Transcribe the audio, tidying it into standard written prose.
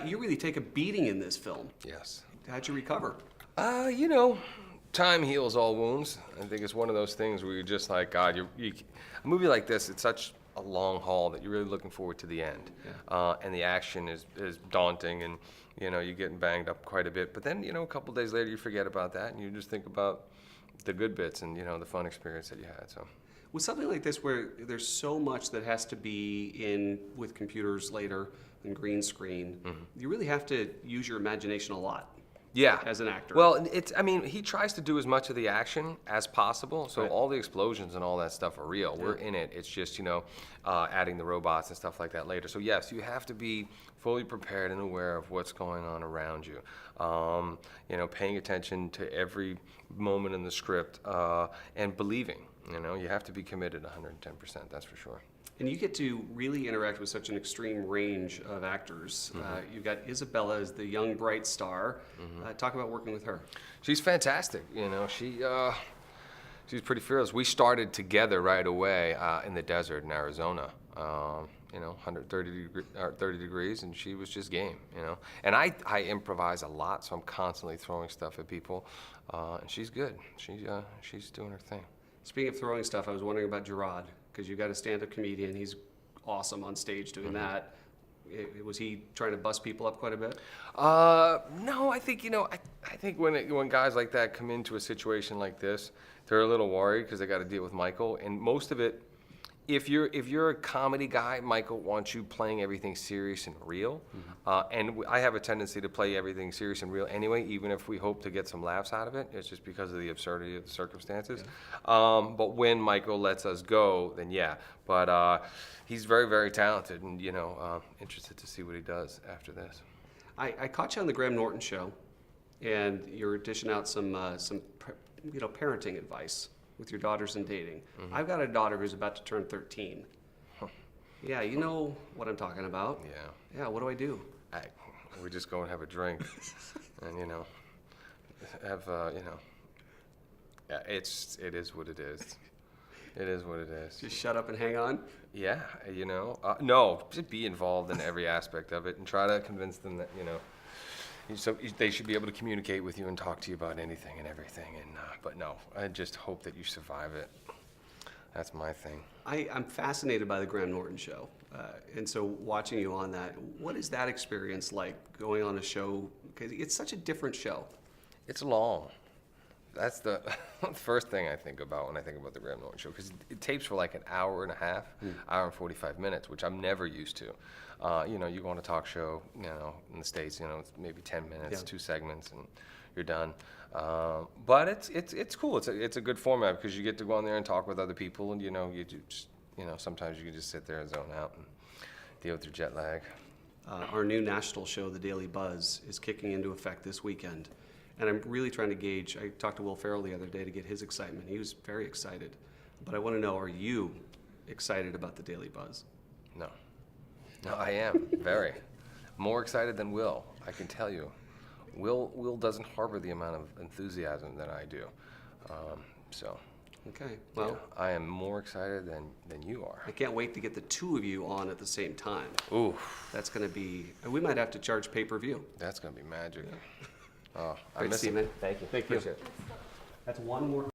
You really take a beating in this film. Yes. How'd you recover? You know, time heals all wounds. I think it's one of those things where you're just like, God, a movie like this, it's such a long haul that you're really looking forward to the end. Yeah. And the action is daunting, and, you know, you're getting banged up quite a bit. But then, you know, a couple days later, you forget about that, and you just think about the good bits and, you know, the fun experience that you had. So. With something like this where there's so much that has to be in with computers later and green screen, you really have to use your imagination a lot. Yeah. As an actor. Well, I mean, he tries to do as much of the action as possible. So Right. all the explosions and all that stuff are real. Yeah. We're in it. It's just, you know, adding the robots and stuff like that later. So yes, you have to be fully prepared and aware of what's going on around you. You know, paying attention to every moment in the script and believing. You know, you have to be committed 110%. That's for sure. And you get to really interact with such an extreme range of actors. You've got Isabella as the young bright star. Talk about working with her. She's fantastic. You know, she's pretty fearless. We started together right away in the desert in Arizona. You know, 30 degrees, and she was just game. You know, and I improvise a lot, so I'm constantly throwing stuff at people, and she's good. She's doing her thing. Speaking of throwing stuff, I was wondering about Jerrod, because you've got a stand-up comedian. He's awesome on stage doing that. Was he trying to bust people up quite a bit? No, I think, you know, I think when guys like that come into a situation like this, they're a little worried because they got to deal with Michael, and most of it, if you're a comedy guy, Michael wants you playing everything serious and real, and I have a tendency to play everything serious and real anyway, even if we hope to get some laughs out of it. It's just because of the absurdity of the circumstances. Yeah. But when Michael lets us go, then yeah. But he's very, very talented, and, you know, interested to see what he does after this. I caught you on the Graham Norton show, and you're dishing out some you know, parenting advice with your daughters and dating. I've got a daughter who's about to turn 13. Yeah, you know what I'm talking about. Yeah. Yeah, what do I do? We just go and have a drink, and, you know, have you know, yeah, it is what it is. It is what it is. Just shut up and hang on? Yeah, you know, no, just be involved in every aspect of it and try to convince them that, you know, so they should be able to communicate with you and talk to you about anything and everything. And but no, I just hope that you survive it. That's my thing. I'm fascinated by the Graham Norton show. And so watching you on that, what is that experience like, going on a show? Because it's such a different show. It's long. That's the first thing I think about when I think about the Graham Norton show, because it tapes for like an hour and a half, hour and 45 minutes, which I'm never used to. You know, you go on a talk show, you know, in the States, you know, it's maybe 10 minutes, Yeah. 2 segments, and you're done. But it's cool. It's a good format because you get to go on there and talk with other people, and, you know, sometimes you can just sit there and zone out and deal with your jet lag. Our new national show, The Daily Buzz, is kicking into effect this weekend. And I'm really trying to gauge, I talked to Will Ferrell the other day to get his excitement. He was very excited. But I want to know, are you excited about The Daily Buzz? No, I am very more excited than Will. I can tell you, Will doesn't harbor the amount of enthusiasm that I do. So, Okay, well, yeah, I am more excited than you are. I can't wait to get the two of you on at the same time. Ooh, That's going to be, we might have to charge pay-per-view. that's gonna be magic. Oh, I Great to miss see you, it. man. Thank you. Thank you. Appreciate it. That's one more.